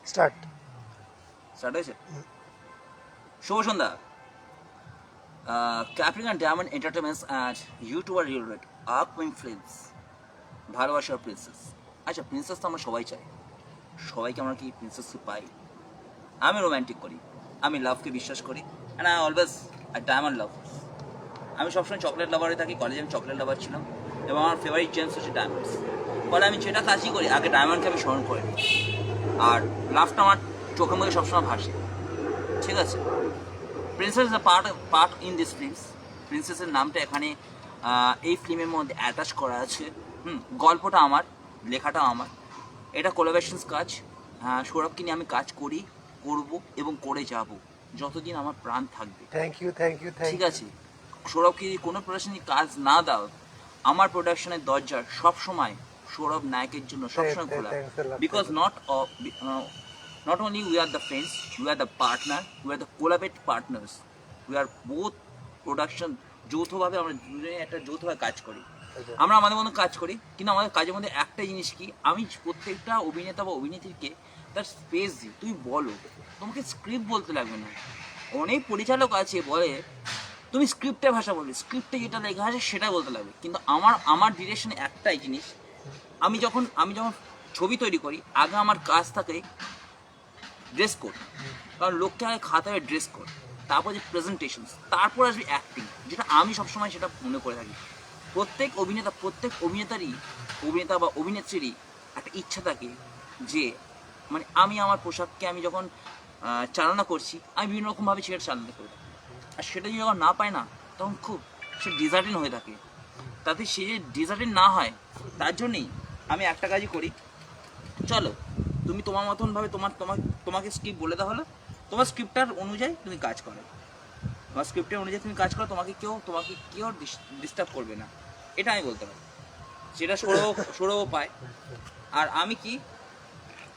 Start হয়েছে। শুভ সন্ধ্যা। ক্যাপ্রিং and diamond entertainments and YouTuber related upcoming films ভালোবাসার প্রিন্সেস। আচ্ছা, প্রিন্সেস তো আমরা সবাই চাই, সবাইকে আমরা কি প্রিন্সেসকে পাই? আমি রোম্যান্টিক করি, আমি লাভকে বিশ্বাস করি, অ্যান্ড আই অলওয়েজ ডায়মন্ড লাভ। আমি সবসময় চকলেট লাভারে থাকি, কলেজে আমি চকলেট লাভার ছিলাম এবং আমার ফেভারিট জেমস হচ্ছে ডায়মন্ডস। ফলে আমি যেটা কাজই করি আগে ডায়মন্ডকে আমি স্মরণ করি, আর লাভটা আমার চোখের মধ্যে সবসময় ভাসে। ঠিক আছে, princess is part in this films. প্রিন্সেসের নামটা এখানে এই ফিল্মের মধ্যে অ্যাটাচ করা আছে। গল্পটা আমার, লেখাটা আমার, এটা কোলাবোরেশনস কাজ। সৌরভকে নিয়ে আমি কাজ করি, করব এবং করে যাব যতদিন আমার প্রাণ থাকবে। থ্যাংক ইউ ঠিক আছে, সৌরভকে যদি কোনো প্রোডাকশনে কাজ না দাও, আমার প্রোডাকশনের দরজা সবসময় সৌরভ নায়কের জন্য সবসময় খোলা। Because not only we are the friends, we are the partner, we are the collaborate partners, we are both production। যৌথভাবে আমরা দুজনে একটা যৌথভাবে কাজ করি, আমরা আমাদের মতো কাজ করি, কিন্তু আমাদের কাজের মধ্যে একটা জিনিস কি, আমি প্রত্যেকটা অভিনেতা বা অভিনেত্রীকে তার স্পেস দিই। তুমি বলো, তোমাকে স্ক্রিপ্ট বলতে লাগবে না। অনেক পরিচালক আছে বলে তুমি স্ক্রিপ্টে ভাষা বলবে, স্ক্রিপ্টে যেটা লেখা আছে সেটা বলতে লাগবে, কিন্তু আমার ডিরেকশনে একটাই জিনিস, আমি যখন ছবি তৈরি করি আগে আমার কাজ থাকে ড্রেস কোড, কারণ লোককে আগে খাতে হবে ড্রেস কোড, তারপর যে প্রেজেন্টেশন, তারপর আসবে অ্যাক্টিং, যেটা আমি সবসময় সেটা মনে করে থাকি। প্রত্যেক অভিনেতা বা অভিনেত্রীরই একটা ইচ্ছা থাকে যে মানে আমি আমার পোশাককে আমি যখন চালনা করছি আমি বিভিন্ন রকমভাবে সেটা চালনা করে থাকি, আর সেটা যদি যখন না পায় না তখন খুব সে ডিজার্টিন হয়ে থাকে। তাতে সে যে ডিজার্টিন না হয় তার জন্যেই আমি একটা কাজই করি, চলো তুমি তোমার মতনভাবে তোমাকে স্ক্রিপ্ট বলে দেওয়া হলো, তোমার স্ক্রিপ্টার অনুযায়ী তুমি কাজ করো, তোমার স্ক্রিপ্টের অনুযায়ী তুমি কাজ করো, তোমাকে কেউ ডিস্টার্ব করবে না, এটা আমি বলতে পারি। সেটা সৌরভ পায়। আর আমি কি,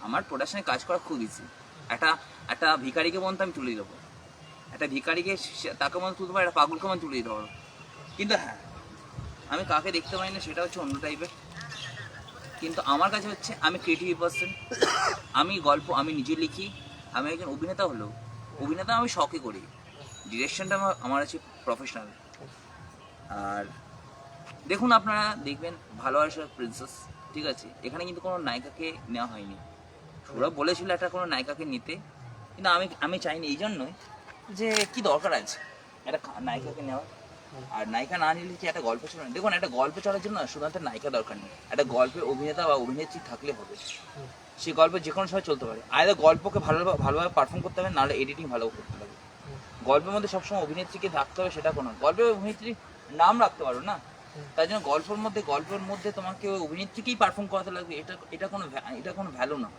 আমার প্রোডাকশনে কাজ করা খুব ইজি। একটা ভিখারিকে বলতে আমি তুলে দেবো, একটা ভিখারিকে তাকে মনে তুলতে পারো, একটা পাগলকে মনে তুলে দিতে পারো, কিন্তু হ্যাঁ আমি কাকে দেখতে পাই না সেটা হচ্ছে অন্য টাইপের। কিন্তু আমার কাছে হচ্ছে আমি ক্রিয়েটিভ পার্সন, আমি গল্প আমি নিজে লিখি, আমি একজন অভিনেতা হলেও অভিনেতা আমি শখে করি, ডিরেকশনটা আমার আছে প্রফেশনাল। আর দেখুন, আপনারা দেখবেন ভালোবাসার প্রিন্সেস, ঠিক আছে, এখানে কিন্তু কোনো নায়িকাকে নেওয়া হয়নি। সৌরভ বলেছিল একটা কোনো নায়িকাকে নিতে, কিন্তু আমি চাইনি এই জন্যই যে কি দরকার আছে একটা নায়িকাকে নেওয়ার, আর নায়িকা না নিলে কি একটা গল্প চলে না। দেখুন, একটা গল্প চলার জন্য শুধুমাত্র নায়িকা দরকার নেই, একটা গল্পের অভিনেতা বা অভিনেত্রী থাকলে হবে। সেই গল্প যে কোনো সময় চলতে পারে, আয়দা গল্পকে ভালোভাবে পারফর্ম করতে হবে, নাহলে এডিটিং ভালো করতে হবে। গল্পের মধ্যে সবসময় অভিনেত্রীকে থাকতে হবে সেটা কোনো, গল্পের অভিনেত্রীর নাম রাখতে পারো না, তাই জন্য গল্পের মধ্যে তোমাকে ওই অভিনেত্রীকেই পারফর্ম করাতে লাগবে, এটা কোনো ভ্যালু না,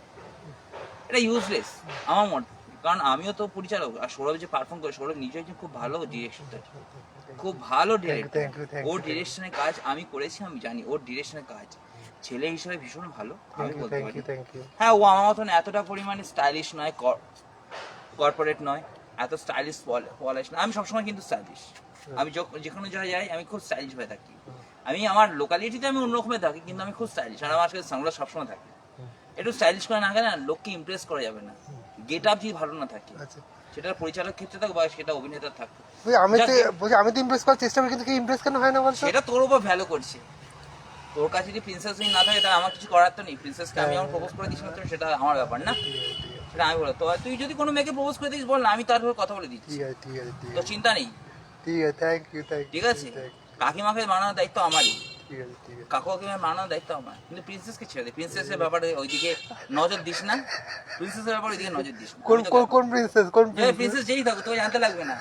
এটা ইউজলেস আমার মতে। কারণ আমিও তো পরিচালক, আর সৌরভ যে পারফর্ম করে, সৌরভ নিজে একজন খুব ভালো ডিরেক্টর, খুব ভালো ডিরেক্টর। ওর ডিরেকশনের কাজ আমি করেছি, আমি জানি ওর ডিরেকশনের কাজ ছেলে হিসেবে ভীষণ ভালো, আমি বলতে পারি। হ্যাঁ, ও আমার মতন এতটা পরিমাণে স্টাইলিশ নয়, কর্পোরেট নয়, এত স্টাইলিশ পলিশ না। আমি সবসময় কিন্তু স্টাইলিশ, আমি যেখানে যাই আমি খুব স্টাইলিশ হয়ে থাকি। আমি আমার লোকালিটিতে আমি অন্যরকমের থাকি, কিন্তু আমি খুব স্টাইলিশ, আর আমার কাছে সানগ্লাস সবসময় থাকে। একটু স্টাইলিশ করে না গেলে না লোককে ইমপ্রেস করা যাবে না, গেট আপ যদি ভালো না থাকে, সেটা পরিচালক ক্ষেত্রে থাকবে বা সেটা অভিনেতা থাকবে। আমি তো ইমপ্রেস করার চেষ্টা করি, কিন্তু কি ইমপ্রেস কেন হয় না বলতো? সেটা তোর উপর ভ্যালু করছে। তোর কাছে যদি প্রিন্সেস না থাকে তাহলে আমার কিছু করার তো নেই। প্রিন্সেসকে আমি আমার প্রপোজ করে দিচ্ছি না, সেটা আমার ব্যাপার না, সেটা আমি বলো। তো তুই যদি কোনো মেয়েকে প্রপোজ করে দিস বল না, আমি তার কথা বলে দিচ্ছি, তো চিন্তা নেই। ঠিক আছে, কাকিমাকে মানানোর দায়িত্ব আমারই, কাকুকে মানানোর দায়িত্ব আমার, কিন্তু প্রিন্সেসকে ছেড়ে দে। প্রিন্সেসের ব্যাপারে ওইদিকে নজর দিস না, প্রিন্সেসের ব্যাপারে ওইদিকে নজর দিস না। কোন প্রিন্সেস যেই থাকুক তোকে জানতে লাগবে না,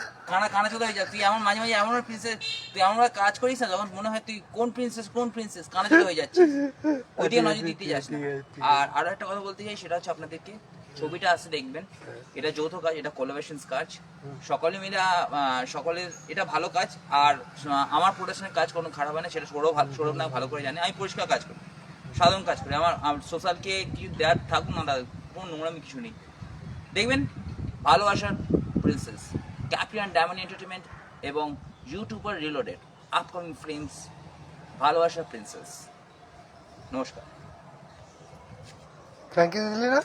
কানা চোদা হয়ে যা। তুই এমন মাঝে এমন প্রিন্সেস, তুই এমন কাজ করিস না যখন মনে হয় তুই কোন প্রিন্সেস কানা চোদা হয়ে যাচ্ছিস, ওইদিকে নজর দিতে যাস না। আর আরো একটা কথা বলতে চাই, সেটা হচ্ছে আপনাদেরকে ছবিটা আসতে দেখবেন, এটা যৌথ কাজ, এটা কোলাবোরেশন কাজ, সকলে মিলে সকলের এটা ভালো কাজ। আর আমার প্রোডাকশনের কাজ কোনো খারাপ হয় না, সেটা সৌরভ না ভালো করে জানে। আমি পরিষ্কার কাজ করি, সাধারণ কাজ করি, আমার সোশ্যালকে কিছু দেওয়ার থাকুক না, কোনো নোংরামি কিছু নেই। দেখবেন ভালোবাসার প্রিন্সেস, ক্যাপ্রিং অ্যান্ড ডায়মন্ড এন্টারটেনমেন্ট এবং ইউটিউবার রিলোডেড আপকামিং ফিল্মস ভালোবাসার প্রিন্সেস। নমস্কার। থ্যাংক ইউ দিলি না।